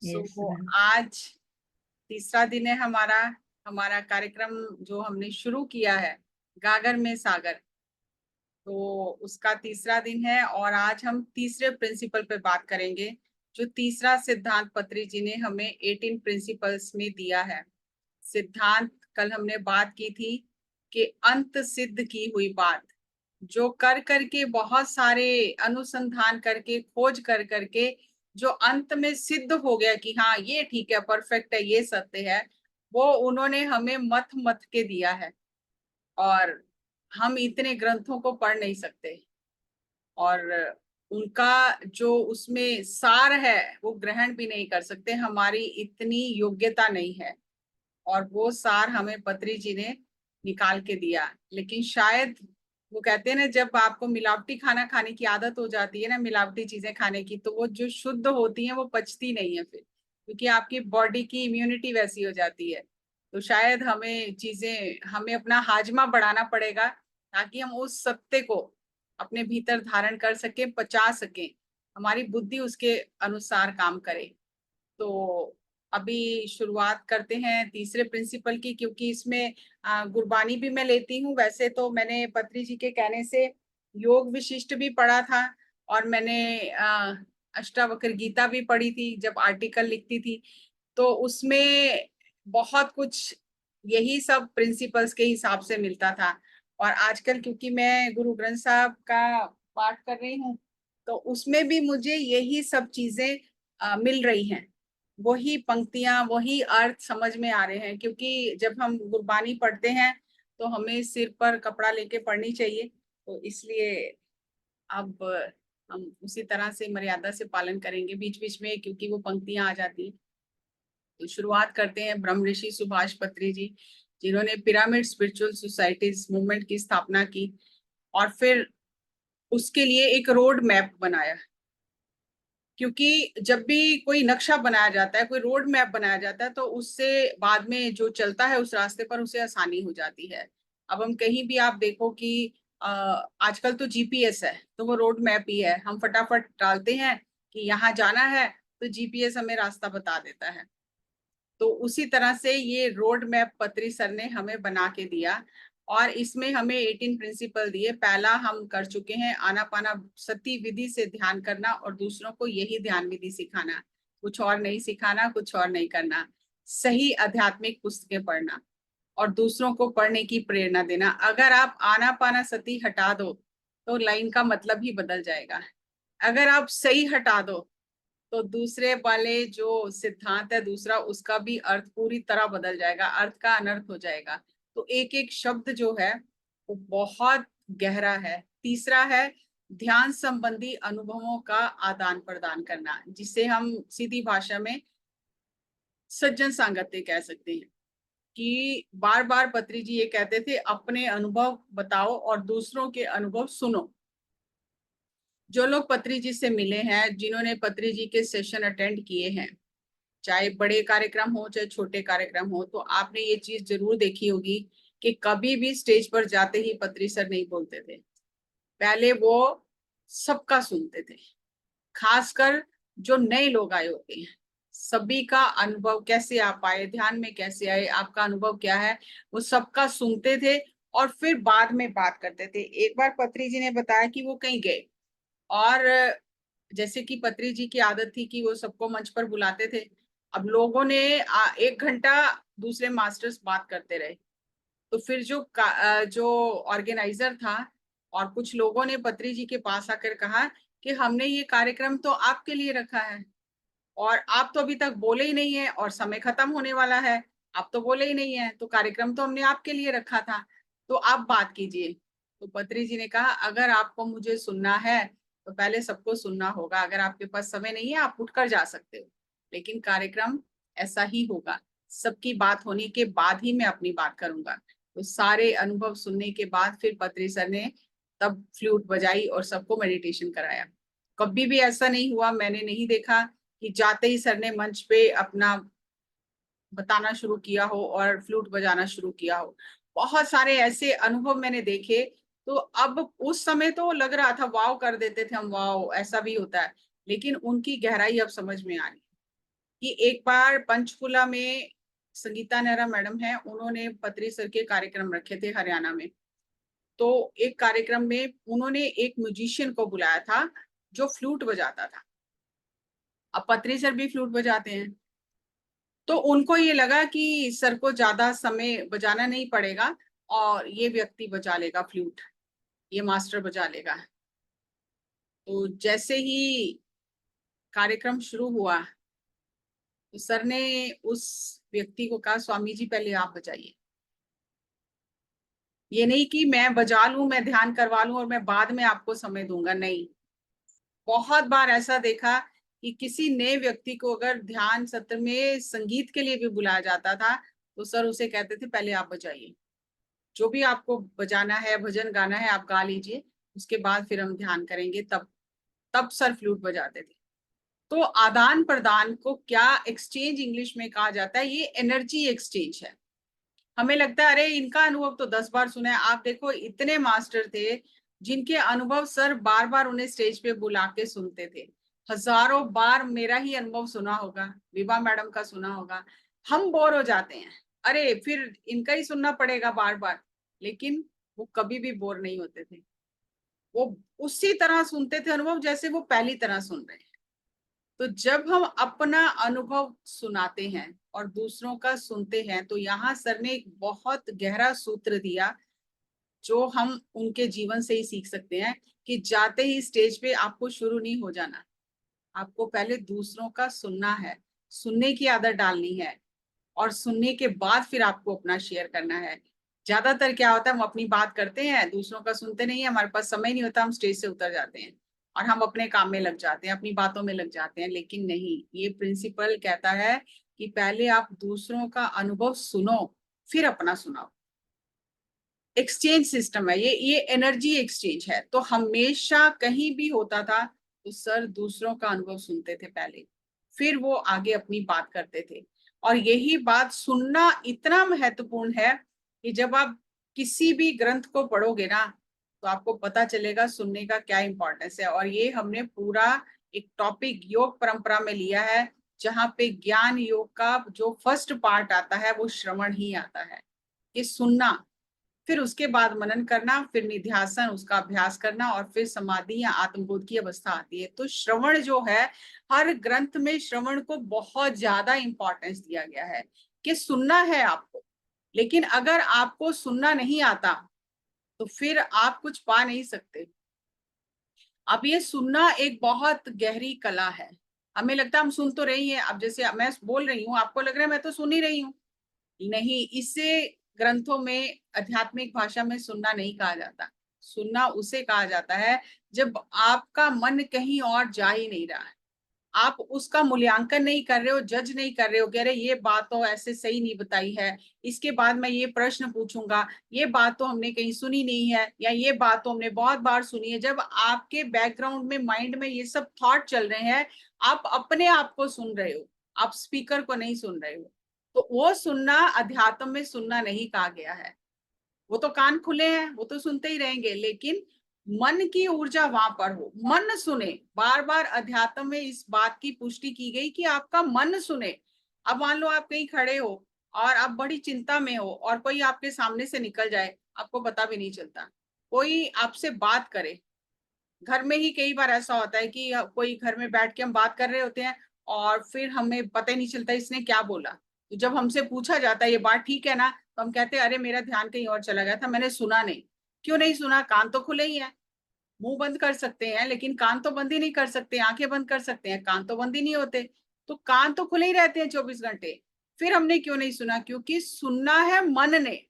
Yes so ma'am. आज तीसरा दिन है हमारा हमारा कार्यक्रम जो हमने शुरू किया है, गागर में सागर। तो उसका तीसरा दिन है और आज हम तीसरे प्रिंसिपल पे बात करेंगे, जो तीसरा सिद्धांत पत्री जी ने हमें 18 प्रिंसिपल्स में दिया है। सिद्धांत कल हमने बात की थी कि अंत सिद्ध की हुई बात, जो कर करके बहुत सारे अनुसंधान करके खोज कर करके जो अंत में सिद्ध हो गया कि हाँ ये ठीक है, परफेक्ट है, ये सत्य है, वो उन्होंने हमें मथ मथ के दिया है। और हम इतने ग्रंथों को पढ़ नहीं सकते और उनका जो उसमें सार है वो ग्रहण भी नहीं कर सकते, हमारी इतनी योग्यता नहीं है। और वो सार हमें पत्री जी ने निकाल के दिया। लेकिन शायद वो कहते हैं ना, जब आपको मिलावटी खाना खाने की आदत हो जाती है ना, मिलावटी चीजें खाने की, तो वो जो शुद्ध होती हैं वो पचती नहीं है फिर, क्योंकि आपकी बॉडी की इम्यूनिटी वैसी हो जाती है। तो शायद हमें अपना हाजमा बढ़ाना पड़ेगा, ताकि हम उस सत्य को अपने भीतर धारण कर सके, पचा सके, हमारी बुद्धि उसके अनुसार काम करे। तो अभी शुरुआत करते हैं तीसरे प्रिंसिपल की, क्योंकि इसमें गुरबानी भी मैं लेती हूँ। वैसे तो मैंने पत्री जी के कहने से योग विशिष्ट भी पढ़ा था, और मैंने अष्टावक्र गीता भी पढ़ी थी जब आर्टिकल लिखती थी। तो उसमें बहुत कुछ यही सब प्रिंसिपल्स के हिसाब से मिलता था। और आजकल क्योंकि मैं गुरु ग्रंथ साहब का पाठ कर रही हूँ, तो उसमें भी मुझे यही सब चीजें मिल रही हैं। वही पंक्तियां, वही अर्थ समझ में आ रहे हैं, क्योंकि जब हम गुरबानी पढ़ते हैं तो हमें सिर पर कपड़ा लेके पढ़नी चाहिए। तो इसलिए अब हम उसी तरह से मर्यादा से पालन करेंगे बीच बीच में, क्योंकि वो पंक्तियां आ जाती हैं। तो शुरुआत करते हैं ब्रह्म ऋषि सुभाष पत्री जी, जिन्होंने पिरामिड स्पिरिचुअल सोसाइटीज मूवमेंट की स्थापना की, और फिर उसके लिए एक रोड मैप बनाया। क्योंकि जब भी कोई नक्शा बनाया जाता है, कोई रोड मैप बनाया जाता है, तो उससे बाद में जो चलता है उस रास्ते पर उसे आसानी हो जाती है। अब हम कहीं भी आप देखो कि आजकल तो जीपीएस है, तो वो रोड मैप ही है, हम फटाफट डालते हैं कि यहाँ जाना है, तो जीपीएस हमें रास्ता बता देता है। तो उसी तरह से ये रोड मैप पत्री सर ने हमें बना के दिया, और इसमें हमें 18 प्रिंसिपल दिए। पहला हम कर चुके हैं, आनापाना सती विधि से ध्यान करना और दूसरों को यही ध्यान विधि सिखाना, कुछ और नहीं सिखाना, कुछ और नहीं करना। सही आध्यात्मिक पुस्तकें पढ़ना और दूसरों को पढ़ने की प्रेरणा देना। अगर आप आनापाना सती हटा दो तो लाइन का मतलब ही बदल जाएगा। अगर आप सही हटा दो तो दूसरे वाले जो सिद्धांत है दूसरा, उसका भी अर्थ पूरी तरह बदल जाएगा, अर्थ का अनर्थ हो जाएगा। तो एक एक शब्द जो है वो बहुत गहरा है। तीसरा है ध्यान संबंधी अनुभवों का आदान प्रदान करना, जिसे हम सीधी भाषा में सज्जन सांगत्य कह सकते हैं। कि बार बार पत्री जी ये कहते थे, अपने अनुभव बताओ और दूसरों के अनुभव सुनो। जो लोग पत्री जी से मिले हैं, जिन्होंने पत्री जी के सेशन अटेंड किए हैं, चाहे बड़े कार्यक्रम हो चाहे छोटे कार्यक्रम हो, तो आपने ये चीज जरूर देखी होगी कि कभी भी स्टेज पर जाते ही पत्री सर नहीं बोलते थे। पहले वो सबका सुनते थे, खासकर जो नए लोग आए होते हैं, सभी का अनुभव, कैसे आप आए, ध्यान में कैसे आए, आपका अनुभव क्या है, वो सबका सुनते थे और फिर बाद में बात करते थे। एक बार पत्री जी ने बताया कि वो कहीं गए, और जैसे कि पत्री जी की आदत थी कि वो सबको मंच पर बुलाते थे। अब लोगों ने 1 घंटा दूसरे मास्टर्स बात करते रहे। तो फिर जो ऑर्गेनाइजर था और कुछ लोगों ने पत्री जी के पास आकर कहा कि हमने ये कार्यक्रम तो आपके लिए रखा है, और आप तो अभी तक बोले ही नहीं है, और समय खत्म होने वाला है, आप तो बोले ही नहीं है, तो कार्यक्रम तो हमने आपके लिए रखा था, तो आप बात कीजिए। तो पत्री जी ने कहा, अगर आपको मुझे सुनना है तो पहले सबको सुनना होगा। अगर आपके पास समय नहीं है आप उठकर जा सकते हो, लेकिन कार्यक्रम ऐसा ही होगा, सबकी बात होने के बाद ही मैं अपनी बात करूंगा। तो सारे अनुभव सुनने के बाद फिर पत्री सर ने तब फ्लूट बजाई और सबको मेडिटेशन कराया। कभी भी ऐसा नहीं हुआ, मैंने नहीं देखा कि जाते ही सर ने मंच पे अपना बताना शुरू किया हो और फ्लूट बजाना शुरू किया हो। बहुत सारे ऐसे अनुभव मैंने देखे। तो अब उस समय तो लग रहा था वाव कर देते थे हम, वाव ऐसा भी होता है, लेकिन उनकी गहराई अब समझ में आ रही है। कि एक बार पंचकुला में संगीता नेहरा मैडम है, उन्होंने पत्री सर के कार्यक्रम रखे थे हरियाणा में। तो एक कार्यक्रम में उन्होंने एक म्यूजिशियन को बुलाया था जो फ्लूट बजाता था। अब पत्री सर भी फ्लूट बजाते हैं, तो उनको ये लगा कि सर को ज्यादा समय बजाना नहीं पड़ेगा और ये व्यक्ति बजा लेगा फ्लूट, ये मास्टर बजा लेगा। तो जैसे ही कार्यक्रम शुरू हुआ तो सर ने उस व्यक्ति को कहा, स्वामी जी पहले आप बजाइए। ये नहीं कि मैं बजा लूं, मैं ध्यान करवा लूं और मैं बाद में आपको समय दूंगा, नहीं। बहुत बार ऐसा देखा कि किसी नए व्यक्ति को अगर ध्यान सत्र में संगीत के लिए भी बुलाया जाता था तो सर उसे कहते थे पहले आप बजाइए, जो भी आपको बजाना है, भजन गाना है, आप गा लीजिए, उसके बाद फिर हम ध्यान करेंगे। तब तब सर फ्लूट बजाते थे। तो आदान प्रदान को क्या एक्सचेंज इंग्लिश में कहा जाता है, ये एनर्जी एक्सचेंज है। हमें लगता है अरे इनका अनुभव तो 10 बार सुना है। आप देखो इतने मास्टर थे जिनके अनुभव सर बार बार उन्हें स्टेज पे बुला के सुनते थे। हजारों बार मेरा ही अनुभव सुना होगा, विभा मैडम का सुना होगा। हम बोर हो जाते हैं, अरे फिर इनका ही सुनना पड़ेगा बार बार, लेकिन वो कभी भी बोर नहीं होते थे। वो उसी तरह सुनते थे अनुभव जैसे वो पहली तरह सुन रहे हैं। तो जब हम अपना अनुभव सुनाते हैं और दूसरों का सुनते हैं, तो यहाँ सर ने एक बहुत गहरा सूत्र दिया जो हम उनके जीवन से ही सीख सकते हैं कि जाते ही स्टेज पे आपको शुरू नहीं हो जाना, आपको पहले दूसरों का सुनना है, सुनने की आदत डालनी है और सुनने के बाद फिर आपको अपना शेयर करना है। ज्यादातर क्या होता है, हम अपनी बात करते हैं, दूसरों का सुनते नहीं है, हमारे पास समय नहीं होता, हम स्टेज से उतर जाते हैं और हम अपने काम में लग जाते हैं, अपनी बातों में लग जाते हैं। लेकिन नहीं, ये प्रिंसिपल कहता है कि पहले आप दूसरों का अनुभव सुनो, फिर अपना सुनाओ। एक्सचेंज सिस्टम है ये एनर्जी एक्सचेंज है। तो हमेशा कहीं भी होता था तो सर दूसरों का अनुभव सुनते थे पहले, फिर वो आगे अपनी बात करते थे। और यही बात सुनना इतना महत्वपूर्ण है कि जब आप किसी भी ग्रंथ को पढ़ोगे ना तो आपको पता चलेगा सुनने का क्या इंपॉर्टेंस है। और ये हमने पूरा एक टॉपिक योग परंपरा में लिया है, जहाँ पे ज्ञान योग का जो फर्स्ट पार्ट आता है वो श्रवण ही आता है, कि सुनना, फिर उसके बाद मनन करना, फिर निध्यासन उसका अभ्यास करना और फिर समाधि या आत्मबोध की अवस्था आती है। तो श्रवण जो है, हर ग्रंथ में श्रवण को बहुत ज्यादा इंपॉर्टेंस दिया गया है कि सुनना है आपको। लेकिन अगर आपको सुनना नहीं आता तो फिर आप कुछ पा नहीं सकते। अब ये सुनना एक बहुत गहरी कला है। हमें लगता है हम सुन तो रही हैं, अब जैसे मैं बोल रही हूँ आपको लग रहा है मैं तो सुन ही रही हूँ, नहीं, इसे ग्रंथों में आध्यात्मिक भाषा में सुनना नहीं कहा जाता। सुनना उसे कहा जाता है जब आपका मन कहीं और जा ही नहीं रहा है, आप उसका मूल्यांकन नहीं कर रहे हो, जज नहीं कर रहे हो, कह रहे ये बात तो ऐसे सही नहीं बताई है, इसके बाद मैं ये प्रश्न पूछूंगा, ये बात तो हमने कहीं सुनी नहीं है, या ये बात तो हमने बहुत बार सुनी है। जब आपके बैकग्राउंड में, माइंड में ये सब थॉट चल रहे हैं, आप अपने आप को सुन रहे हो, आप स्पीकर को नहीं सुन रहे हो। तो वो सुनना अध्यात्म में सुनना नहीं कहा गया है। वो तो कान खुले हैं, वो तो सुनते ही रहेंगे, लेकिन मन की ऊर्जा वहां पर हो, मन सुने। बार बार अध्यात्म में इस बात की पुष्टि की गई कि आपका मन सुने। अब मान लो आप कहीं खड़े हो और आप बड़ी चिंता में हो और कोई आपके सामने से निकल जाए, आपको पता भी नहीं चलता। कोई आपसे बात करे, घर में ही कई बार ऐसा होता है कि कोई घर में बैठ के हम बात कर रहे होते हैं और फिर हमें पता ही नहीं चलता इसने क्या बोला। तो जब हमसे पूछा जाता है ये बात ठीक है ना, तो हम कहते हैं अरे मेरा ध्यान कहीं और चला गया था, मैंने सुना नहीं। क्यों नहीं सुना? कान तो खुले ही है। मुंह बंद कर सकते हैं लेकिन कान तो बंद ही नहीं कर सकते, आंखें बंद कर सकते हैं, कान तो बंद ही नहीं होते। तो कान तो खुले ही रहते हैं 24 घंटे। फिर हमने क्यों नहीं सुना? क्योंकि सुनना है मन ने,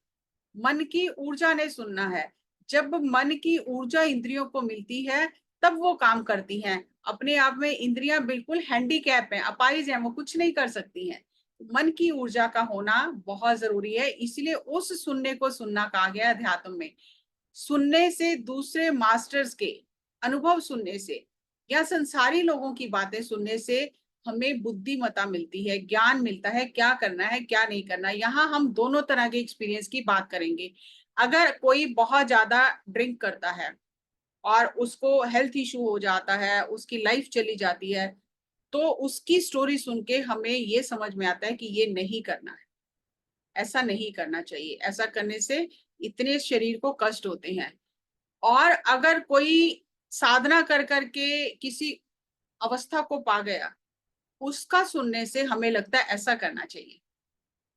मन की ऊर्जा ने सुनना है। जब मन की ऊर्जा इंद्रियों को मिलती है तब वो काम करती हैं। अपने आप में इंद्रियां बिल्कुल हैंडीकैप हैं, अपाहिज हैं, वो कुछ नहीं कर सकती हैं। मन की ऊर्जा का होना बहुत जरूरी है, इसलिए उस सुनने को सुनना कहा गया अध्यात्म में। सुनने से, दूसरे मास्टर्स के अनुभव सुनने से या संसारी लोगों की बातें सुनने से हमें बुद्धिमता मिलती है, ज्ञान मिलता है, क्या करना है क्या नहीं करना। यहाँ हम दोनों तरह के एक्सपीरियंस की बात करेंगे। अगर कोई बहुत ज्यादा ड्रिंक करता है और उसको हेल्थ इशू हो जाता है, उसकी लाइफ चली जाती है, तो उसकी स्टोरी सुन के हमें ये समझ में आता है कि ये नहीं करना है, ऐसा नहीं करना चाहिए, ऐसा करने से इतने शरीर को कष्ट होते हैं। और अगर कोई साधना कर करके किसी अवस्था को पा गया, उसका सुनने से हमें लगता है ऐसा करना चाहिए,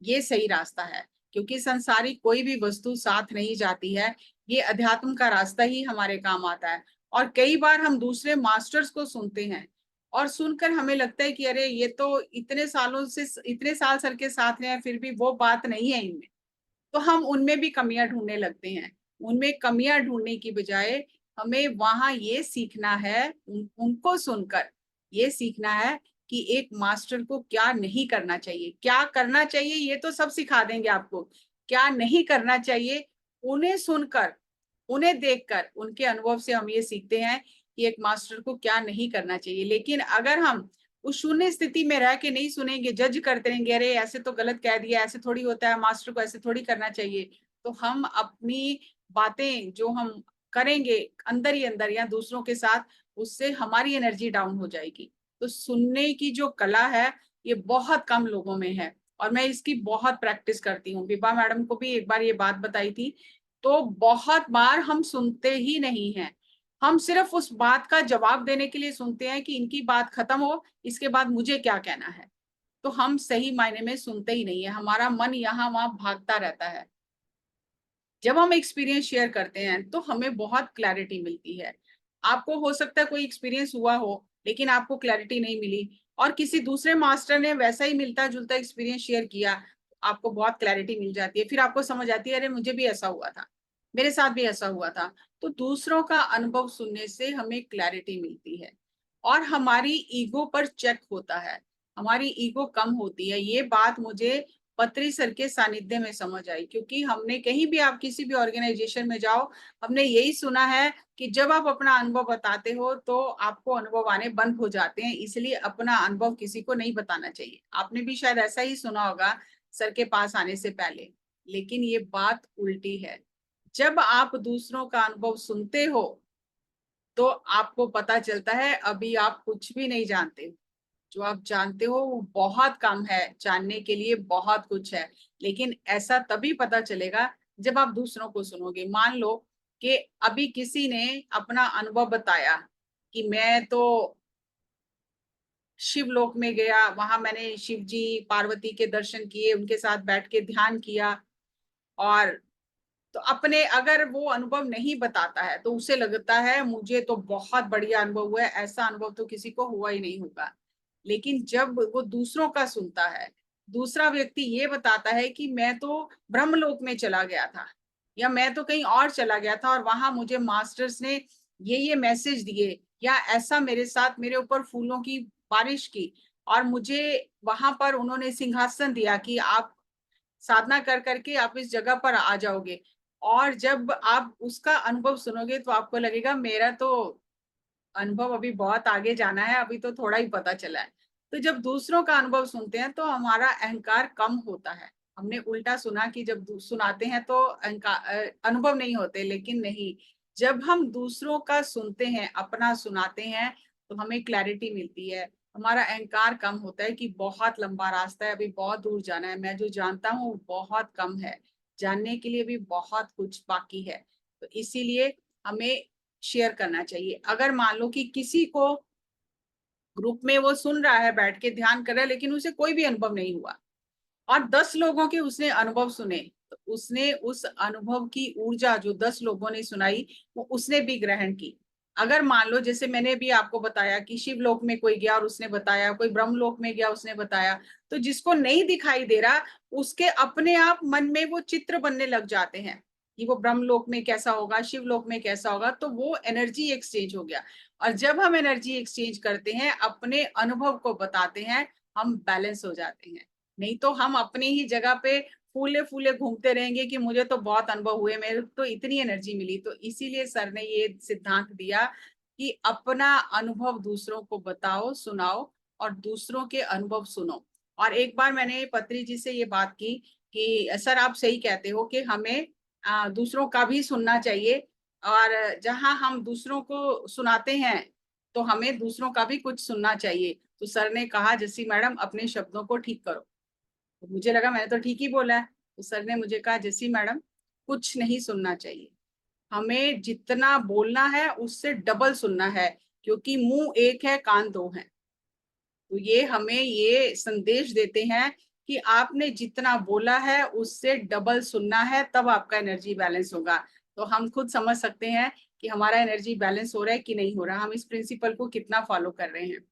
ये सही रास्ता है। क्योंकि संसारिक कोई भी वस्तु साथ नहीं जाती है, ये अध्यात्म का रास्ता ही हमारे काम आता है। और कई बार हम दूसरे मास्टर्स को सुनते हैं और सुनकर हमें लगता है कि अरे ये तो इतने सालों से, इतने साल सर के साथ हैं, फिर भी वो बात नहीं है इनमें, तो हम उनमें भी कमियां ढूंढने लगते हैं। उनमें कमियां ढूंढने की बजाय हमें वहां ये सीखना है, उनको सुनकर ये सीखना है कि एक मास्टर को क्या नहीं करना चाहिए, क्या करना चाहिए ये तो सब सिखा देंगे आपको, क्या नहीं करना चाहिए उन्हें सुनकर, उन्हें देखकर, उनके अनुभव से हम ये सीखते हैं कि एक मास्टर को क्या नहीं करना चाहिए। लेकिन अगर हम उस शून्य स्थिति में रह के नहीं सुनेंगे, जज करते रहेंगे, अरे ऐसे तो गलत कह दिया, ऐसे थोड़ी होता है, मास्टर को ऐसे थोड़ी करना चाहिए, तो हम अपनी बातें जो हम करेंगे अंदर ही अंदर या दूसरों के साथ, उससे हमारी एनर्जी डाउन हो जाएगी। तो सुनने की जो कला है ये बहुत कम लोगों में है, और मैं इसकी बहुत प्रैक्टिस करती हूँ। विभा मैडम को भी एक बार ये बात बताई थी। तो बहुत बार हम सुनते ही नहीं हैं, हम सिर्फ उस बात का जवाब देने के लिए सुनते हैं कि इनकी बात खत्म हो, इसके बाद मुझे क्या कहना है। तो हम सही मायने में सुनते ही नहीं है, हमारा मन यहाँ वहां भागता रहता है। जब हम एक्सपीरियंस शेयर करते हैं तो हमें बहुत क्लैरिटी मिलती है। आपको हो सकता है कोई एक्सपीरियंस हुआ हो लेकिन आपको क्लैरिटी नहीं मिली, और किसी दूसरे मास्टर ने वैसा ही मिलता जुलता एक्सपीरियंस शेयर किया, आपको बहुत क्लैरिटी मिल जाती है। फिर आपको समझ आती है अरे मुझे भी ऐसा हुआ था, मेरे साथ भी ऐसा हुआ था। तो दूसरों का अनुभव सुनने से हमें क्लैरिटी मिलती है और हमारी ईगो पर चेक होता है, हमारी ईगो कम होती है। ये बात मुझे पत्री सर के सानिध्य में समझ आई, क्योंकि हमने कहीं भी, आप किसी भी ऑर्गेनाइजेशन में जाओ, हमने यही सुना है कि जब आप अपना अनुभव बताते हो तो आपको अनुभव आने बंद हो जाते हैं, इसलिए अपना अनुभव किसी को नहीं बताना चाहिए। आपने भी शायद ऐसा ही सुना होगा सर के पास आने से पहले। लेकिन ये बात उल्टी है, जब आप दूसरों का अनुभव सुनते हो तो आपको पता चलता है अभी आप कुछ भी नहीं जानते, जो आप जानते हो वो बहुत कम है, जानने के लिए बहुत कुछ है। लेकिन ऐसा तभी पता चलेगा जब आप दूसरों को सुनोगे। मान लो कि अभी किसी ने अपना अनुभव बताया कि मैं तो शिवलोक में गया, वहां मैंने शिव जी पार्वती के दर्शन किए, उनके साथ बैठ के ध्यान किया। और तो अपने अगर वो अनुभव नहीं बताता है तो उसे लगता है मुझे तो बहुत बढ़िया अनुभव हुआ है, ऐसा अनुभव तो किसी को हुआ ही नहीं होगा। लेकिन जब वो दूसरों का सुनता है, दूसरा व्यक्ति ये बताता है कि मैं तो ब्रह्मलोक में चला गया था, या मैं तो कहीं और चला गया था और वहां मुझे मास्टर्स ने ये मैसेज दिए, या ऐसा मेरे साथ, मेरे ऊपर फूलों की बारिश की, और मुझे वहां पर उन्होंने सिंहासन दिया कि आप साधना कर करके आप इस जगह पर आ जाओगे। और जब आप उसका अनुभव सुनोगे तो आपको लगेगा मेरा तो अनुभव अभी बहुत आगे जाना है, अभी तो थोड़ा ही पता चला है। तो जब दूसरों का अनुभव सुनते हैं तो हमारा अहंकार कम होता है। हमने उल्टा सुना कि जब सुनाते हैं तो अहंकार, अनुभव नहीं होते, लेकिन नहीं, जब हम दूसरों का सुनते हैं, अपना सुनाते हैं, तो हमें क्लैरिटी मिलती है, हमारा अहंकार कम होता है कि बहुत लंबा रास्ता है, अभी बहुत दूर जाना है, मैं जो जानता हूँ बहुत कम है, जानने के लिए भी बहुत कुछ बाकी है। तो इसीलिए हमें शेयर करना चाहिए। अगर मान लो कि किसी को ग्रुप में वो सुन रहा है, बैठ के ध्यान कर रहा है, लेकिन उसे कोई भी अनुभव नहीं हुआ, और 10 लोगों के उसने अनुभव सुने, तो उसने उस अनुभव की ऊर्जा जो 10 लोगों ने सुनाई वो उसने भी ग्रहण की। अगर मान लो जैसे मैंने भी आपको बताया कि शिवलोक में कोई गया और उसने बताया, कोई ब्रह्मलोक में गया उसने बताया, तो जिसको नहीं दिखाई दे रहा उसके अपने आप मन में वो चित्र बनने लग जाते हैं कि वो ब्रह्मलोक में कैसा होगा, शिवलोक में कैसा होगा। तो वो एनर्जी एक्सचेंज हो गया। और जब हम एनर्जी एक्सचेंज करते हैं, अपने अनुभव को बताते हैं, हम बैलेंस हो जाते हैं। नहीं तो हम अपनी ही जगह पे फूले फूले घूमते रहेंगे कि मुझे तो बहुत अनुभव हुए, मेरे तो इतनी एनर्जी मिली। तो इसीलिए सर ने ये सिद्धांत दिया कि अपना अनुभव दूसरों को बताओ, सुनाओ, और दूसरों के अनुभव सुनो। और एक बार मैंने पत्री जी से ये बात की कि सर आप सही कहते हो कि हमें दूसरों का भी सुनना चाहिए, और जहां हम दूसरों को सुनाते हैं तो हमें दूसरों का भी कुछ सुनना चाहिए। तो सर ने कहा जस्सी मैडम अपने शब्दों को ठीक करो। तो मुझे लगा मैंने तो ठीक ही बोला है। तो सर ने मुझे कहा जस्सी मैडम कुछ नहीं सुनना चाहिए, हमें जितना बोलना है उससे डबल सुनना है, क्योंकि मुंह एक है कान दो हैं। तो ये हमें ये संदेश देते हैं कि आपने जितना बोला है उससे डबल सुनना है, तब आपका एनर्जी बैलेंस होगा। तो हम खुद समझ सकते हैं कि हमारा एनर्जी बैलेंस हो रहा है कि नहीं हो रहा, हम इस प्रिंसिपल को कितना फॉलो कर रहे हैं,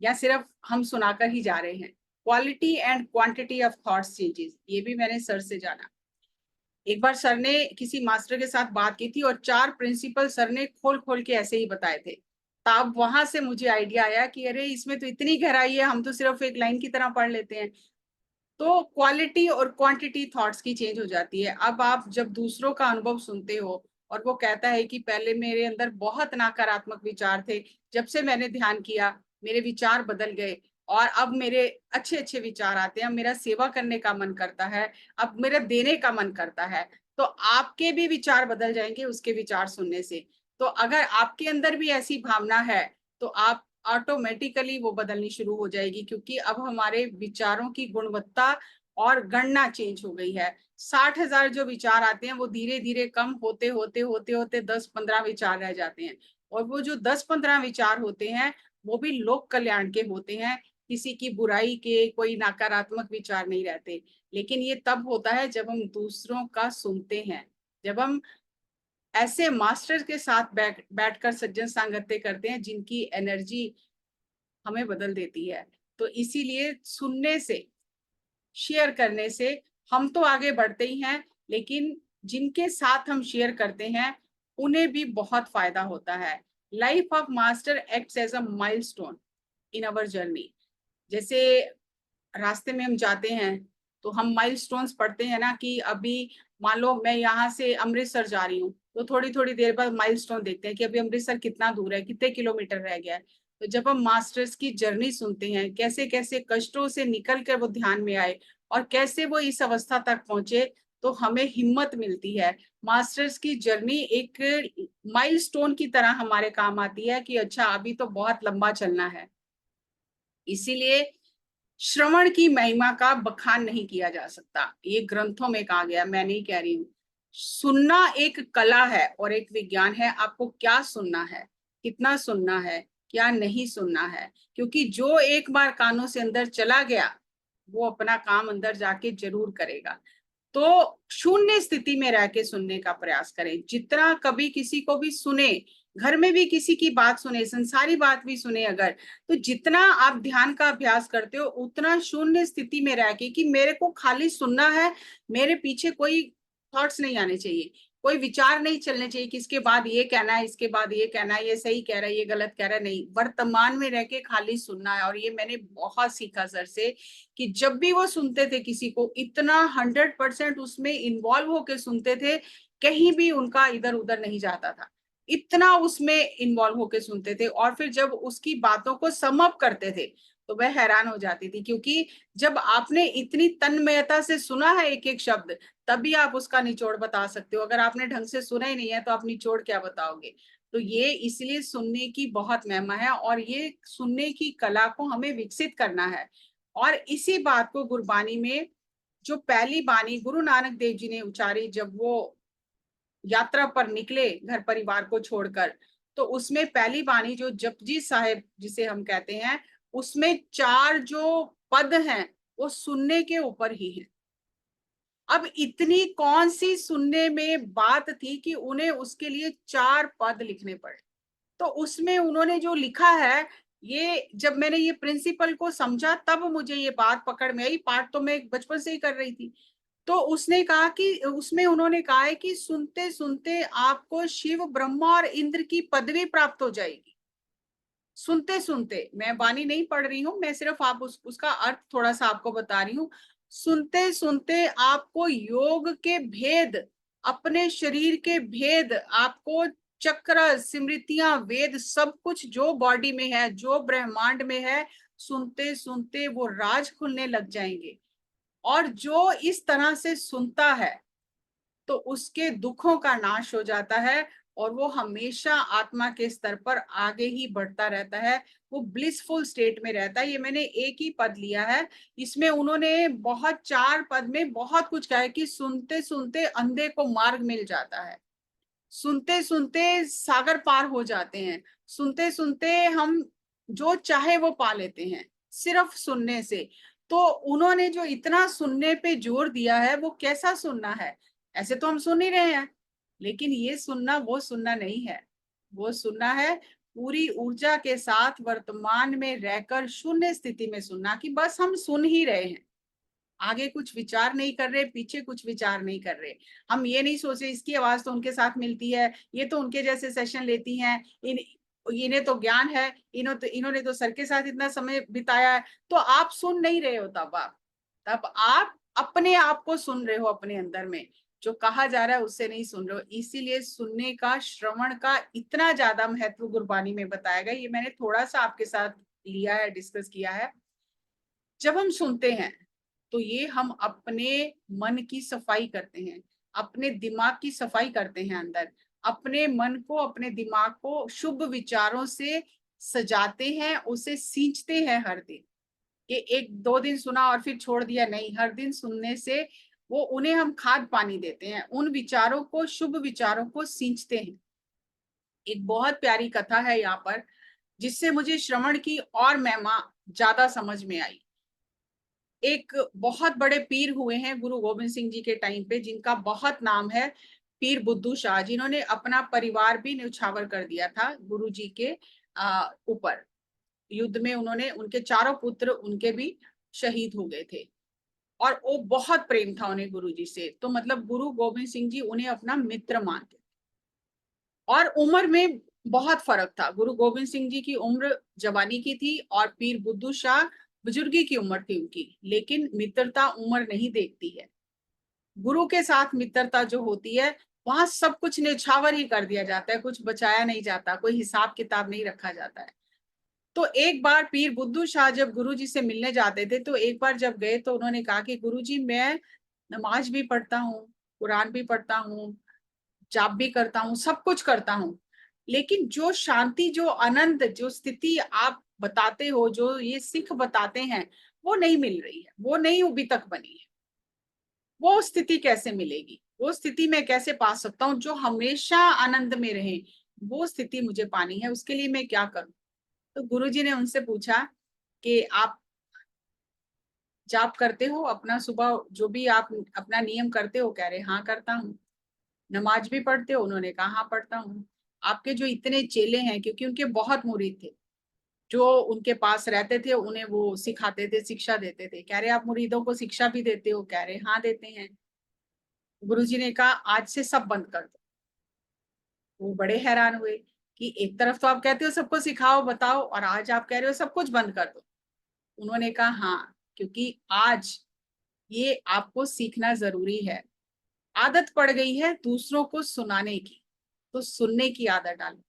या सिर्फ हम सुनाकर ही जा रहे हैं। Quality and quantity of thoughts changes, ये भी मैंने सर से जाना। एक बार सर ने किसी मास्टर के साथ बात की थी और 4 प्रिंसिपल सर ने खोल खोल के ऐसे ही बताए थे। तब वहां से मुझे आइडिया आया कि अरे इसमें तो इतनी गहराई है, हम तो सिर्फ एक लाइन की तरह पढ़ लेते हैं। तो क्वालिटी और क्वांटिटी थॉट्स की चेंज हो जाती है। अब आप जब दूसरों का अनुभव सुनते हो और वो कहता है कि पहले मेरे अंदर बहुत नकारात्मक विचार थे, जब से मैंने ध्यान किया मेरे विचार बदल गए और अब मेरे अच्छे अच्छे विचार आते हैं, मेरा सेवा करने का मन करता है, अब मेरा देने का मन करता है। तो आपके भी विचार बदल जाएंगे उसके विचार सुनने से। तो अगर आपके अंदर भी ऐसी भावना है तो आप ऑटोमेटिकली वो बदलनी शुरू हो जाएगी, क्योंकि अब हमारे विचारों की गुणवत्ता और गणना चेंज हो गई है। 60,000 जो विचार आते हैं वो धीरे धीरे कम होते होते होते होते 10-15 विचार रह जाते हैं। और वो जो 10-15 विचार होते हैं वो भी लोक कल्याण के होते हैं, किसी की बुराई के, कोई नकारात्मक विचार नहीं रहते। लेकिन ये तब होता है जब हम दूसरों का सुनते हैं, जब हम ऐसे मास्टर्स के साथ बैठकर सज्जन सांगत्य करते हैं जिनकी एनर्जी हमें बदल देती है। तो इसीलिए सुनने से, शेयर करने से हम तो आगे बढ़ते ही हैं, लेकिन जिनके साथ हम शेयर करते हैं उन्हें भी बहुत फायदा होता है। Life of master acts as a milestone in our journey. जैसे रास्ते में हम जाते हैं तो हम माइलस्टोन्स पढ़ते हैं ना, कि अभी मान लो मैं यहाँ से अमृतसर जा रही हूँ तो थोड़ी थोड़ी देर बाद माइलस्टोन देखते हैं कि अभी अमृतसर कितना दूर है, कितने किलोमीटर रह गया है। तो जब हम मास्टर्स की जर्नी सुनते हैं, कैसे कैसे कष्टों से निकल कर वो ध्यान में आए और कैसे वो इस अवस्था तक पहुंचे, तो हमें हिम्मत मिलती है। मास्टर्स की जर्नी एक माइलस्टोन की तरह हमारे काम आती है कि अच्छा अभी तो बहुत लंबा चलना है। इसीलिए श्रवण की महिमा का बखान नहीं किया जा सकता, ये ग्रंथों में कहा गया, मैं नहीं कह रही हूँ। सुनना एक कला है और एक विज्ञान है। आपको क्या सुनना है, कितना सुनना है, क्या नहीं सुनना है, क्योंकि जो एक बार कानों से अंदर चला गया वो अपना काम अंदर जाके जरूर करेगा। तो शून्य स्थिति में रह के सुनने का प्रयास करें। जितना कभी किसी को भी सुने, घर में भी किसी की बात सुने, संसारी बात भी सुने अगर, तो जितना आप ध्यान का अभ्यास करते हो उतना शून्य स्थिति में रह के कि मेरे को खाली सुनना है, मेरे पीछे कोई थॉट्स नहीं आने चाहिए, कोई विचार नहीं चलने चाहिए कि इसके बाद ये कहना है, इसके बाद ये कहना है, ये सही कह रहा है, ये गलत कह रहा है। नहीं, वर्तमान में रह के खाली सुनना है। और ये मैंने बहुत सीखा सर से कि जब भी वो सुनते थे किसी को, इतना 100% उसमें इन्वॉल्व होके सुनते थे, कहीं भी उनका इधर उधर नहीं जाता था, इतना उसमें इन्वॉल्व होके सुनते थे। और फिर जब उसकी बातों को सम अप करते थे तो वह हैरान हो जाती थी, क्योंकि जब आपने इतनी तन्मयता से सुना है एक एक शब्द, तभी आप उसका निचोड़ बता सकते हो। अगर आपने ढंग से सुना ही नहीं है तो आप निचोड़ क्या बताओगे। तो ये इसलिए सुनने की बहुत महिमा है और ये सुनने की कला को हमें विकसित करना है। और इसी बात को गुरबानी में जो पहली बानी गुरु नानक देव जी ने उचारी जब वो यात्रा पर निकले घर परिवार को छोड़कर, तो उसमें पहली बानी जो जपजी साहिब जिसे हम कहते हैं, उसमें 4 जो पद हैं वो सुनने के ऊपर ही है। अब इतनी कौन सी सुनने में बात थी कि उन्हें उसके लिए 4 पद लिखने पड़े। तो उसमें उन्होंने जो लिखा है, ये जब मैंने ये प्रिंसिपल को समझा तब मुझे ये बात पकड़ में आई। पाठ तो मैं बचपन से ही कर रही थी। तो उसने कहा कि उसमें उन्होंने कहा है कि सुनते सुनते आपको शिव ब्रह्मा और इंद्र की पदवी प्राप्त हो जाएगी। सुनते सुनते, मैं वाणी नहीं पढ़ रही हूँ, मैं सिर्फ आप उसका अर्थ थोड़ा सा आपको बता रही हूँ। सुनते सुनते आपको योग के भेद, अपने शरीर के भेद, आपको चक्र, स्मृतियां, वेद, सब कुछ जो बॉडी में है, जो ब्रह्मांड में है, सुनते सुनते वो राज खुलने लग जाएंगे। और जो इस तरह से सुनता है तो उसके दुखों का नाश हो जाता है। और वो हमेशा आत्मा के स्तर पर आगे ही बढ़ता रहता है, वो ब्लिसफुल स्टेट में रहता है। ये मैंने एक ही पद लिया है, इसमें उन्होंने बहुत 4 पद में बहुत कुछ कहा है कि सुनते सुनते अंधे को मार्ग मिल जाता है, सुनते सुनते सागर पार हो जाते हैं, सुनते सुनते हम जो चाहे वो पा लेते हैं सिर्फ सुनने से। तो उन्होंने जो इतना सुनने पे जोर दिया है, वो कैसा सुनना है? ऐसे तो हम सुन ही रहे हैं, लेकिन ये सुनना वो सुनना नहीं है। वो सुनना है पूरी ऊर्जा के साथ वर्तमान में रहकर शून्य स्थिति में सुनना, कि बस हम सुन ही रहे हैं, आगे कुछ विचार नहीं कर रहे, पीछे कुछ विचार नहीं कर रहे। हम ये नहीं सोच रहे इसकी आवाज तो उनके साथ मिलती है, ये तो उनके जैसे सेशन लेती हैं, इन्हें तो ज्ञान है, इन्होंने तो सर के साथ इतना समय बिताया है। तो आप सुन नहीं रहे हो, तब आप अपने आप को सुन रहे हो, अपने अंदर में जो कहा जा रहा है उससे नहीं सुन रहे हो। इसीलिए सुनने का, श्रवण का इतना ज्यादा महत्व गुरबानी में बताया गया। ये मैंने थोड़ा सा आपके साथ लिया है, डिस्कस किया है। जब हम सुनते हैं तो ये हम अपने मन की सफाई करते हैं, अपने दिमाग की सफाई करते हैं अंदर, अपने मन को, अपने दिमाग को शुभ विचारों से सजाते हैं, उसे सींचते हैं हर दिन। ये 1-2 दिन सुना और फिर छोड़ दिया नहीं, हर दिन सुनने से वो, उन्हें हम खाद पानी देते हैं, उन विचारों को, शुभ विचारों को सींचते हैं। एक बहुत प्यारी कथा है यहाँ पर, जिससे मुझे श्रवण की और महिमा ज्यादा समझ में आई। एक बहुत बड़े पीर हुए हैं गुरु गोविंद सिंह जी के टाइम पे, जिनका बहुत नाम है पीर बुद्धू शाह, जिन्होंने अपना परिवार भी न्यौछावर कर दिया था गुरु जी के ऊपर। युद्ध में उन्होंने, उनके चारों पुत्र उनके भी शहीद हो गए थे, और वो बहुत प्रेम था उन्हें गुरु जी से। तो मतलब गुरु गोविंद सिंह जी उन्हें अपना मित्र मानते, और उम्र में बहुत फर्क था। गुरु गोविंद सिंह जी की उम्र जवानी की थी और पीर बुद्धू शाह बुजुर्गी की उम्र थी उनकी, लेकिन मित्रता उम्र नहीं देखती है। गुरु के साथ मित्रता जो होती है, वहां सब कुछ न्यौछावर ही कर दिया जाता है, कुछ बचाया नहीं जाता, कोई हिसाब किताब नहीं रखा जाता है। तो एक बार पीर बुद्धू शाह जब गुरु जी से मिलने जाते थे, तो एक बार जब गए तो उन्होंने कहा कि गुरु जी, मैं नमाज भी पढ़ता हूँ, कुरान भी पढ़ता हूँ, जाप भी करता हूँ, सब कुछ करता हूँ, लेकिन जो शांति, जो आनंद, जो स्थिति आप बताते हो, जो ये सिख बताते हैं, वो नहीं मिल रही है, वो नहीं अभी तक बनी है। वो स्थिति कैसे मिलेगी? वो स्थिति मैं कैसे पा सकता हूँ जो हमेशा आनंद में रहे? वो स्थिति मुझे पानी है, उसके लिए मैं क्या करूं? तो गुरुजी ने उनसे पूछा कि आप जाप करते हो अपना, सुबह जो भी आप अपना नियम करते हो? कह रहे हाँ करता हूँ। नमाज भी पढ़ते हो? उन्होंने कहा हाँ पढ़ता हूँ। आपके जो इतने चेले हैं, क्योंकि उनके बहुत मुरीद थे, जो उनके पास रहते थे, उन्हें वो सिखाते थे, शिक्षा देते थे। कह रहे आप मुरीदों को शिक्षा भी देते हो? कह रहे हाँ देते हैं। गुरुजी ने कहा आज से सब बंद कर दो। वो बड़े हैरान हुए कि एक तरफ तो आप कहते हो सबको सिखाओ बताओ, और आज आप कह रहे हो सब कुछ बंद कर दो। उन्होंने कहा हाँ, क्योंकि आज ये आपको सीखना जरूरी है। आदत पड़ गई है दूसरों को सुनाने की, तो सुनने की आदत डालो।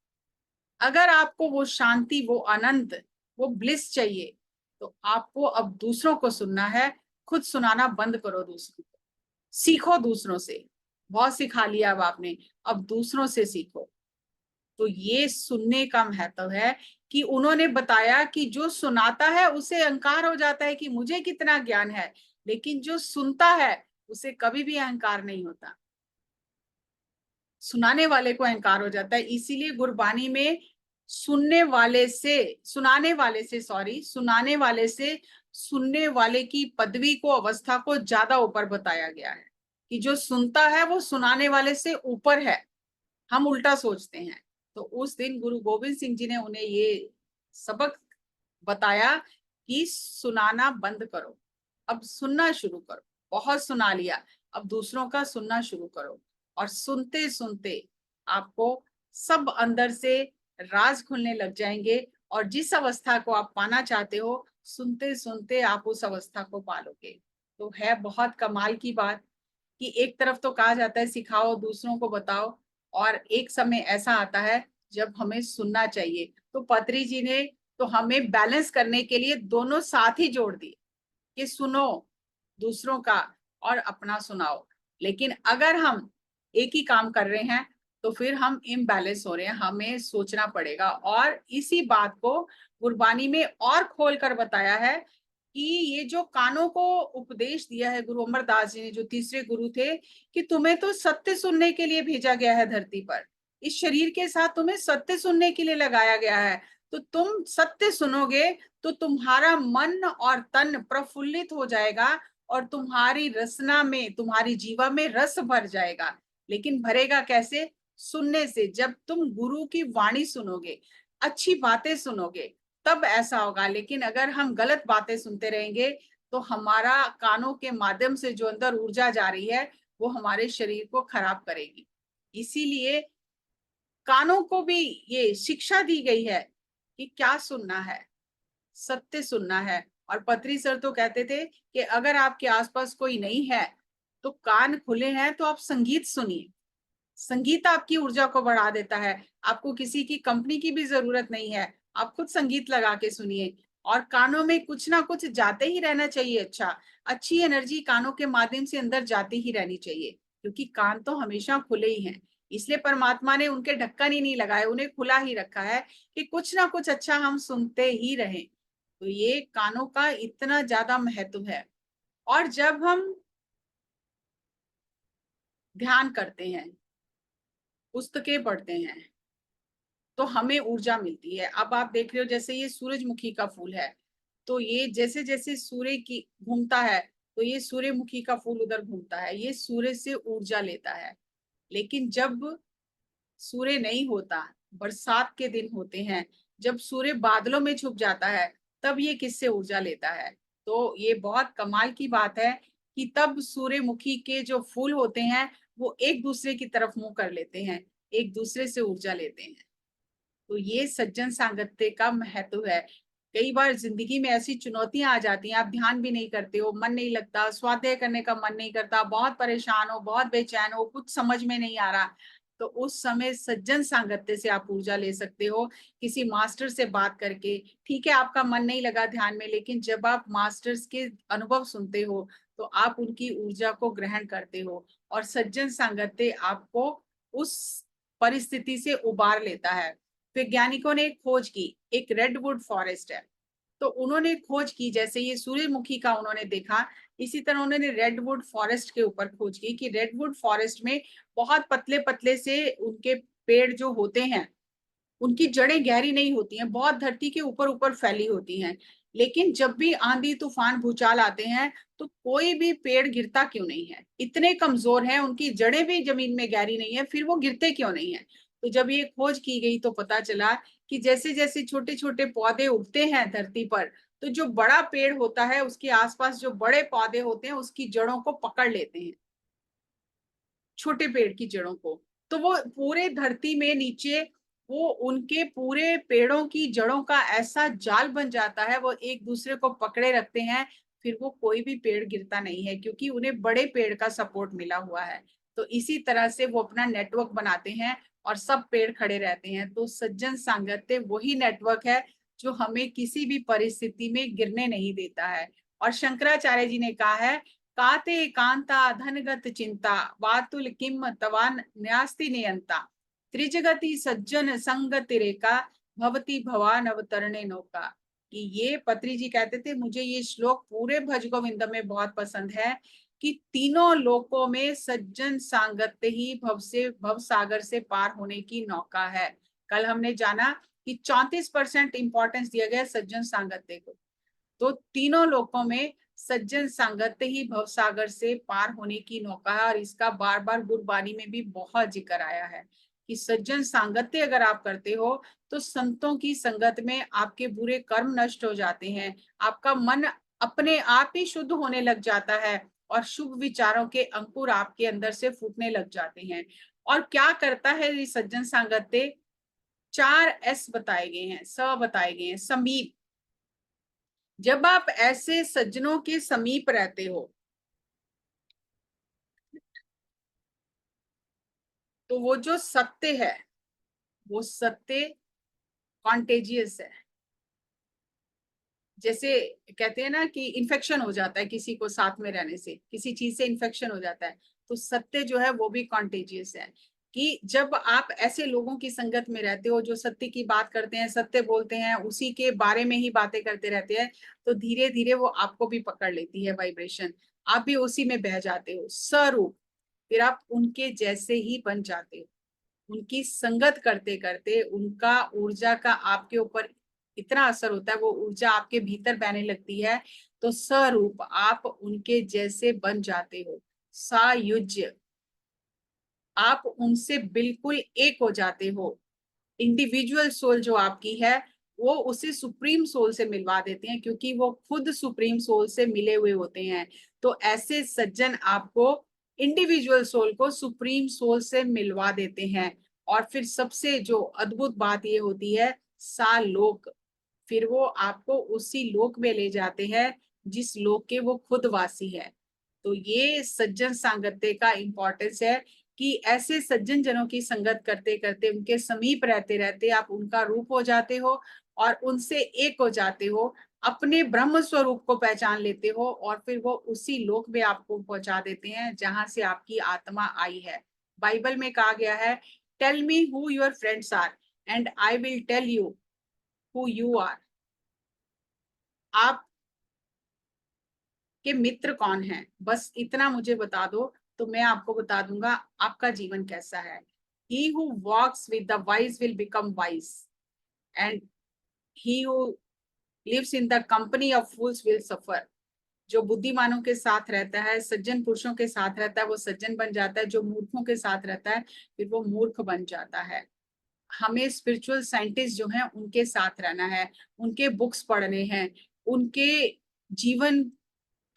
अगर आपको वो शांति, वो आनंद, वो ब्लिस चाहिए, तो आपको अब दूसरों को सुनना है। खुद सुनाना बंद करो, दूसरों को सीखो, दूसरों से। बहुत सिखा लिया अब आपने, अब दूसरों से सीखो। तो ये सुनने का महत्व है, कि उन्होंने बताया कि जो सुनाता है उसे अहंकार हो जाता है कि मुझे कितना ज्ञान है, लेकिन जो सुनता है उसे कभी भी अहंकार नहीं होता। सुनाने वाले को अहंकार हो जाता है। इसीलिए गुरबानी में सुनाने वाले से सुनने वाले की पदवी को, अवस्था को ज्यादा ऊपर बताया गया है, कि जो सुनता है वो सुनाने वाले से ऊपर है। हम उल्टा सोचते हैं। तो उस दिन गुरु गोविंद सिंह जी ने उन्हें ये सबक बताया कि सुनाना बंद करो, अब सुनना शुरू करो। बहुत सुना लिया, अब दूसरों का सुनना शुरू करो। और सुनते सुनते आपको सब अंदर से राज खुलने लग जाएंगे, और जिस अवस्था को आप पाना चाहते हो, सुनते सुनते आप उस अवस्था को पालोगे। तो है बहुत कमाल की बात, कि एक तरफ तो कहा जाता है सिखाओ, दूसरों को बताओ, और एक समय ऐसा आता है जब हमें सुनना चाहिए। तो पत्री जी ने तो हमें बैलेंस करने के लिए दोनों साथ ही जोड़ दिए, कि सुनो दूसरों का और अपना सुनाओ। लेकिन अगर हम एक ही काम कर रहे हैं, तो फिर हम इम्बैलेंस हो रहे हैं, हमें सोचना पड़ेगा। और इसी बात को गुरबानी में और खोल कर बताया है कि ये जो कानों को उपदेश दिया है गुरु अमरदास जी ने, जो तीसरे गुरु थे, कि तुम्हें तो सत्य सुनने के लिए भेजा गया है धरती पर, इस शरीर के साथ तुम्हें सत्य सुनने के लिए लगाया गया है। तो तुम सत्य सुनोगे तो तुम्हारा मन और तन प्रफुल्लित हो जाएगा और तुम्हारी रसना में, तुम्हारी जीवा में रस भर जाएगा। लेकिन भरेगा कैसे? सुनने से। जब तुम गुरु की वाणी सुनोगे, अच्छी बातें सुनोगे, तब ऐसा होगा। लेकिन अगर हम गलत बातें सुनते रहेंगे तो हमारा कानों के माध्यम से जो अंदर ऊर्जा जा रही है वो हमारे शरीर को खराब करेगी। इसीलिए कानों को भी ये शिक्षा दी गई है कि क्या सुनना है, सत्य सुनना है। और पत्री सर तो कहते थे कि अगर आपके आसपास कोई नहीं है तो कान खुले हैं तो आप संगीत सुनिए। संगीत आपकी ऊर्जा को बढ़ा देता है। आपको किसी की कंपनी की भी जरूरत नहीं है, आप खुद संगीत लगा के सुनिए। और कानों में कुछ ना कुछ जाते ही रहना चाहिए। अच्छी एनर्जी कानों के माध्यम से अंदर जाती ही रहनी चाहिए, क्योंकि कान तो हमेशा खुले ही हैं। इसलिए परमात्मा ने उनके ढक्कन ही नहीं लगाए, उन्हें खुला ही रखा है कि कुछ ना कुछ अच्छा हम सुनते ही रहें। तो ये कानों का इतना ज्यादा महत्व है। और जब हम ध्यान करते हैं, पुस्तकें पढ़ते हैं, तो हमें ऊर्जा मिलती है। अब आप देख रहे हो जैसे ये सूरजमुखी का फूल है, तो ये जैसे जैसे सूर्य की घूमता है तो ये सूर्यमुखी का फूल उधर घूमता है, ये सूर्य से ऊर्जा लेता है। लेकिन जब सूर्य नहीं होता, बरसात के दिन होते हैं, जब सूर्य बादलों में छुप जाता है, तब ये किससे ऊर्जा लेता है? तो ये बहुत कमाल की बात है कि तब सूर्यमुखी के जो फूल होते हैं वो एक दूसरे की तरफ मुंह कर लेते हैं, एक दूसरे से ऊर्जा लेते हैं। तो ये सज्जन सांगत्य का महत्व है। कई बार जिंदगी में ऐसी चुनौतियां आ जाती हैं, आप ध्यान भी नहीं करते हो, मन नहीं लगता, स्वाध्याय करने का मन नहीं करता, बहुत परेशान हो, बहुत बेचैन हो, कुछ समझ में नहीं आ रहा, तो उस समय सज्जन सांगत्य से आप ऊर्जा ले सकते हो। किसी मास्टर से बात करके, ठीक है आपका मन नहीं लगा ध्यान में, लेकिन जब आप मास्टर्स के अनुभव सुनते हो तो आप उनकी ऊर्जा को ग्रहण करते हो, और सज्जन सांगत्य आपको उस परिस्थिति से उबार लेता है। वैज्ञानिकों ने खोज की, एक रेडवुड फॉरेस्ट है, तो उन्होंने खोज की, जैसे ये सूर्यमुखी का उन्होंने देखा, इसी तरह उन्होंने रेडवुड फॉरेस्ट के ऊपर खोज की कि रेडवुड फॉरेस्ट में बहुत पतले पतले से उनके पेड़ जो होते हैं, उनकी जड़ें गहरी नहीं होती हैं, बहुत धरती के ऊपर ऊपर फैली होती हैं। लेकिन जब भी आंधी तूफान भूचाल आते हैं तो कोई भी पेड़ गिरता क्यों नहीं है? इतने कमजोर हैं, उनकी जड़ें भी जमीन में गहरी नहीं है, फिर वो गिरते क्यों नहीं है? तो जब ये खोज की गई तो पता चला कि जैसे जैसे छोटे छोटे पौधे उगते हैं धरती पर, तो जो बड़ा पेड़ होता है उसके आसपास जो बड़े पौधे होते हैं उसकी जड़ों को पकड़ लेते हैं, छोटे पेड़ की जड़ों को। तो वो पूरे धरती में नीचे, वो उनके पूरे पेड़ों की जड़ों का ऐसा जाल बन जाता है, वो एक दूसरे को पकड़े रखते हैं, फिर वो कोई भी पेड़ गिरता नहीं है, क्योंकि उन्हें बड़े पेड़ का सपोर्ट मिला हुआ है। तो इसी तरह से वो अपना नेटवर्क बनाते हैं और सब पेड़ खड़े रहते हैं। तो सज्जन सांगत्य वही नेटवर्क है जो हमें किसी भी परिस्थिति में गिरने नहीं देता है। और शंकराचार्य जी ने कहा है, काते कांता धनगत चिंता वातुल किम तवा न्यास्ति नियंता त्रिजगति सज्जन संगति रेखा भवती भवान अवतरणे नौका। कि ये पत्री जी कहते थे, मुझे ये श्लोक पूरे भज गोविंद में बहुत पसंद है, कि तीनों लोकों में सज्जन सांगत्य ही भव सागर से पार होने की नौका है। कल हमने जाना कि 34% इंपॉर्टेंस दिया गया सज्जन सांगत्य को। तो तीनों लोकों में सज्जन संगत ही भवसागर से पार होने की नौका है। और इसका बार बार गुरबानी में भी बहुत जिक्र आया है कि सज्जन सांगत्य अगर आप करते हो तो संतों की संगत में आपके बुरे कर्म नष्ट हो जाते हैं, आपका मन अपने आप ही शुद्ध होने लग जाता है, और शुभ विचारों के अंकुर आपके अंदर से फूटने लग जाते हैं। और क्या करता है ये सज्जन सांगत्य? 4 S बताए गए हैं, बताए गए हैं। समीप, जब आप ऐसे सज्जनों के समीप रहते हो तो वो जो सत्य है, वो सत्य कॉन्टेजियस है। जैसे कहते हैं ना कि इन्फेक्शन हो जाता है किसी को साथ में रहने से, किसी चीज से इन्फेक्शन हो जाता है, तो सत्य जो है वो भी कॉन्टेजियस है। कि जब आप ऐसे लोगों की संगत में रहते हो जो सत्य की बात करते हैं, सत्य बोलते हैं, उसी के बारे में ही बातें करते रहते हैं, तो धीरे धीरे वो आपको भी पकड़ लेती है वाइब्रेशन, आप भी उसी में बह जाते हो स्वरूप, फिर आप उनके जैसे ही बन जाते हो। उनकी संगत करते करते उनका ऊर्जा का आपके ऊपर इतना असर होता है, वो ऊर्जा आपके भीतर बहने लगती है, तो स्वरूप आप उनके जैसे बन जाते हो। सायुज्य, आप उनसे बिल्कुल एक हो जाते हो। इंडिविजुअल सोल जो आपकी है वो उसे सुप्रीम सोल से मिलवा देते हैं, क्योंकि वो खुद सुप्रीम सोल से मिले हुए होते हैं। तो ऐसे सज्जन आपको इंडिविजुअल सोल को सुप्रीम सोल से मिलवा देते हैं। और फिर सबसे जो अद्भुत बात ये होती है, सालोक, फिर वो आपको उसी लोक में ले जाते हैं जिस लोक के वो खुद वासी है। तो ये सज्जन सांगत्य का इंपॉर्टेंस है कि ऐसे सज्जन जनों की संगत करते करते, उनके समीप रहते रहते आप उनका रूप हो जाते हो और उनसे एक हो जाते हो, अपने ब्रह्म स्वरूप को पहचान लेते हो, और फिर वो उसी लोक में आपको पहुंचा देते हैं जहां से आपकी आत्मा आई है। बाइबल में कहा गया है, tell me who your friends are and I will tell you who you are. आप के मित्र कौन है, बस इतना मुझे बता दो, तो मैं आपको बता दूंगा आपका जीवन कैसा है। He who walks with the wise will become wise, and he who lives in the company of fools will suffer। जो बुद्धिमानों के साथ रहता है, सज्जन पुरुषों के साथ रहता है, वो सज्जन बन जाता है। जो मूर्खों के साथ रहता है, फिर वो मूर्ख बन जाता है। हमें स्पिरिचुअल साइंटिस्ट जो हैं उनके साथ रहना है, उनके बुक्स पढ़ने हैं, उनके जीवन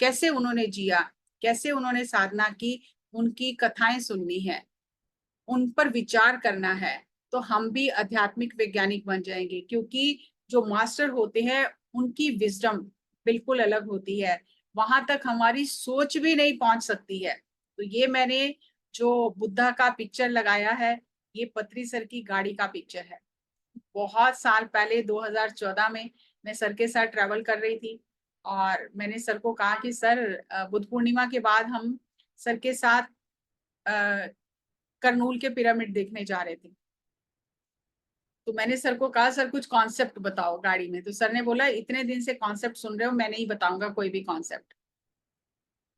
कैसे उन्होंने जिया, कैसे उन्होंने साधना की, उनकी कथाएं सुननी है, उन पर विचार करना है। तो हम भी आध्यात्मिक वैज्ञानिक बन जाएंगे, क्योंकि जो मास्टर होते हैं उनकी विजडम बिल्कुल अलग होती है, वहां तक हमारी सोच भी नहीं पहुंच सकती है। तो ये मैंने जो बुद्धा का पिक्चर लगाया है, ये पत्री सर की गाड़ी का पिक्चर है। बहुत साल पहले 2014 में मैं सर के साथ ट्रैवल कर रही थी, और मैंने सर को कहा कि सर, बुद्ध पूर्णिमा के बाद हम सर के साथ करनूल के पिरामिड देखने जा रहे थे। तो मैंने सर को कहा, सर कुछ कॉन्सेप्ट बताओ गाड़ी में। तो सर ने बोला, इतने दिन से कॉन्सेप्ट सुन रहे हो, मैं नहीं बताऊंगा कोई भी कॉन्सेप्ट।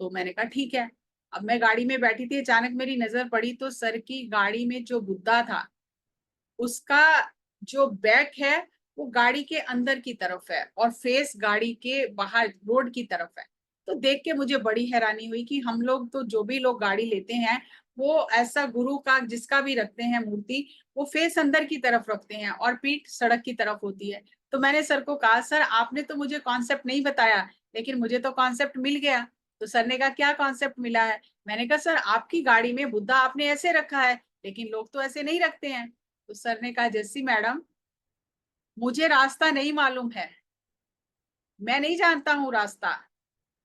तो मैंने कहा ठीक है। अब मैं गाड़ी में बैठी थी, अचानक मेरी नजर पड़ी तो सर की गाड़ी में जो बुद्धा था, उसका जो बैक है वो गाड़ी के अंदर की तरफ है और फेस गाड़ी के बाहर रोड की तरफ है। तो देख के मुझे बड़ी हैरानी हुई कि हम लोग तो, जो भी लोग गाड़ी लेते हैं, वो ऐसा गुरु का जिसका भी रखते हैं मूर्ति, वो फेस अंदर की तरफ रखते हैं और पीठ सड़क की तरफ होती है। तो मैंने सर को कहा, सर आपने तो मुझे कॉन्सेप्ट नहीं बताया, लेकिन मुझे तो कॉन्सेप्ट मिल गया। तो सर ने कहा, क्या कॉन्सेप्ट मिला है? मैंने कहा, सर आपकी गाड़ी में बुद्धा आपने ऐसे रखा है, लेकिन लोग तो ऐसे नहीं रखते हैं। तो सर ने कहा, जैसी मैडम, मुझे रास्ता नहीं मालूम है, मैं नहीं जानता हूँ रास्ता,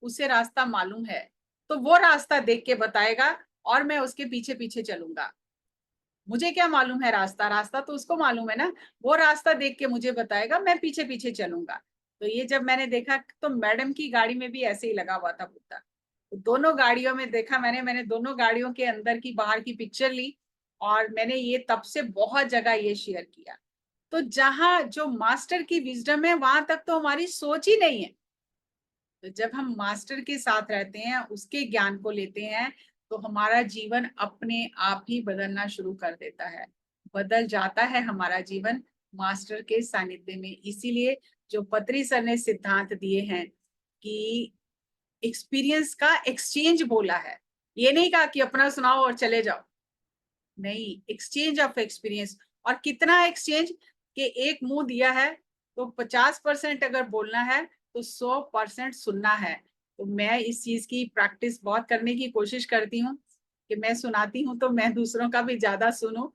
उसे रास्ता मालूम है, तो वो रास्ता देख के बताएगा और मैं उसके पीछे पीछे चलूंगा। मुझे क्या मालूम है रास्ता, रास्ता तो उसको मालूम है ना, वो रास्ता देख के मुझे बताएगा, मैं पीछे पीछे चलूंगा। तो ये जब मैंने देखा, तो मैडम की गाड़ी में भी ऐसे ही लगा हुआ था बुद्धा। तो दोनों गाड़ियों में देखा मैंने दोनों गाड़ियों के अंदर की बाहर की पिक्चर ली, और मैंने ये तब से बहुत जगह ये शेयर किया। तो जहां जो मास्टर की विजडम है, वहां तक तो हमारी सोच ही नहीं है। तो जब हम मास्टर के साथ रहते हैं, उसके ज्ञान को लेते हैं, तो हमारा जीवन अपने आप ही बदलना शुरू कर देता है, बदल जाता है हमारा जीवन मास्टर के सानिध्य में। इसीलिए जो पत्री सर ने सिद्धांत दिए हैं कि एक्सपीरियंस का एक्सचेंज बोला है, ये नहीं कहा कि अपना सुनाओ और चले जाओ, नहीं, एक्सचेंज ऑफ एक्सपीरियंस। और कितना एक्सचेंज, कि एक मुंह दिया है तो 50% अगर बोलना है तो 100% सुनना है। तो मैं इस चीज की प्रैक्टिस बहुत करने की कोशिश करती हूँ कि मैं सुनाती हूँ तो मैं दूसरों का भी ज्यादा सुनूं,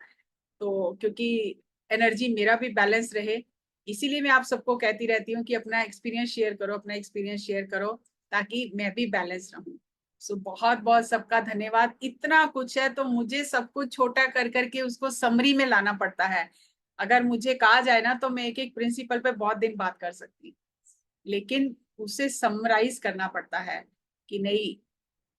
तो क्योंकि एनर्जी मेरा भी बैलेंस रहे। इसीलिए मैं आप सबको कहती रहती हूँ कि अपना एक्सपीरियंस शेयर करो, अपना एक्सपीरियंस शेयर करो, ताकि मैं भी बैलेंस रहूं। सो बहुत बहुत सबका धन्यवाद। इतना कुछ है तो मुझे सब कुछ छोटा कर करके उसको समरी में लाना पड़ता है। अगर मुझे कहा जाए ना, तो मैं एक एक प्रिंसिपल पे बहुत दिन बात कर सकती हूँ, लेकिन उसे समराइज करना पड़ता है कि नहीं,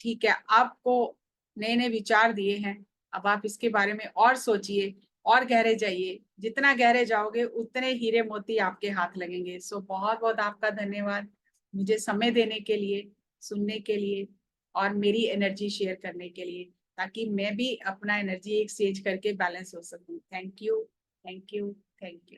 ठीक है, आपको नए नए विचार दिए हैं, अब आप इसके बारे में और सोचिए और गहरे जाइए, जितना गहरे जाओगे उतने हीरे मोती आपके हाथ लगेंगे। सो बहुत बहुत आपका धन्यवाद मुझे समय देने के लिए, सुनने के लिए और मेरी एनर्जी शेयर करने के लिए, ताकि मैं भी अपना एनर्जी एक स्टेज करके बैलेंस हो सकूं। Thank you, thank you, thank you.